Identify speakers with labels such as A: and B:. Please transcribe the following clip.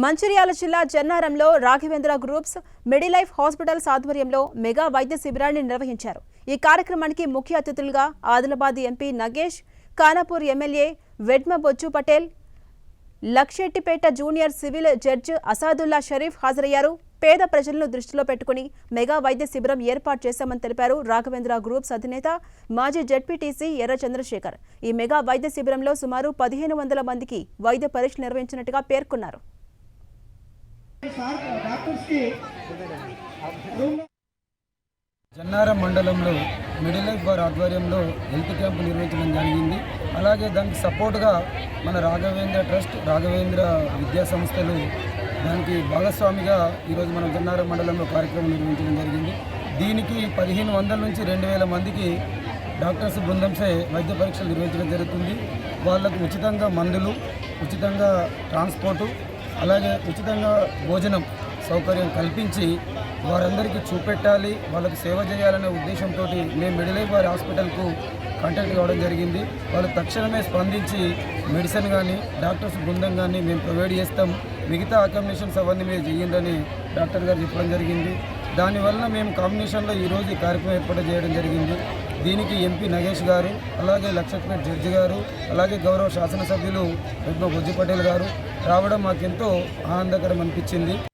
A: మంచిర్యాల జిల్లా జన్నారంలో Raghavendra groups Medilife hospitals ఆధ్వర్యంలో మెగా వైద్య శిబిరాన్ని నిర్వహించారు। ఈ కార్యక్రమానికి ముఖ్య అతిథులుగా Adilabad MP Nagesh, Khanapur MLA Vedma Bojju Patel, Luxettipet junior civil judge Asadullah Sharif హాజరయ్యారు। పేద ప్రజలను దృష్టిలో పెట్టుకుని మెగా వైద్య శిబిరం ఏర్పాటు చేశామని తెలిపారు రాఘవేంద్ర గ్రూప్స్ అధినేత మాజీ జెడ్పీటీసీ ఎర్ర చంద్రశేఖర్। ఈ మెగా వైద్య శిబిరంలో సుమారు 1500 మందికి వైద్య పరీక్షలు నిర్వహించినట్టుగా పేర్కొన్నారు।
B: జన్నారం మండలంలో మిడిలైఫ్ వారి ఆధ్వర్యంలో హెల్త్ క్యాంపు నిర్వహించడం జరిగింది। అలాగే దానికి సపోర్ట్గా మన రాఘవేంద్ర ట్రస్ట్, రాఘవేంద్ర విద్యా సంస్థలు దానికి భాగస్వామిగా ఈరోజు మనం జన్నారం మండలంలో కార్యక్రమం నిర్వహించడం జరిగింది। దీనికి 1500 నుంచి 2000 మందికి డాక్టర్స్ బృందంసే వైద్య పరీక్షలు నిర్వహించడం జరుగుతుంది। వాళ్ళకు ఉచితంగా మందులు, ఉచితంగా ట్రాన్స్పోర్టు, అలాగే ఉచితంగా భోజనం సౌకర్యం కల్పించి వారందరికీ చూపెట్టాలి, వాళ్ళకి సేవ చేయాలనే ఉద్దేశంతో మేము మిడిలైఫ్ వారి హాస్పిటల్కు కాంటాక్ట్ కావడం జరిగింది। వాళ్ళు తక్షణమే స్పందించి మెడిసిన్ కానీ డాక్టర్స్ బృందం కానీ మేము ప్రొవైడ్ చేస్తాం, మిగతా అకామిడేషన్స్ అవన్నీ మీరు చేయండి డాక్టర్ గారు చెప్పడం జరిగింది। దానివల్ల మేము కాంబినేషన్లో ఈరోజు ఈ కార్యక్రమం ఏర్పాటు చేయడం జరిగింది। దీనికి ఎంపీ నగేష్ గారు, అలాగే లక్షట్పేట జడ్జి గారు, అలాగే గౌరవ శాసనసభ్యులు వెడ్మ బొజ్జు పటేల్ గారు రావడం మాకెంతో ఆనందకరం అనిపించింది।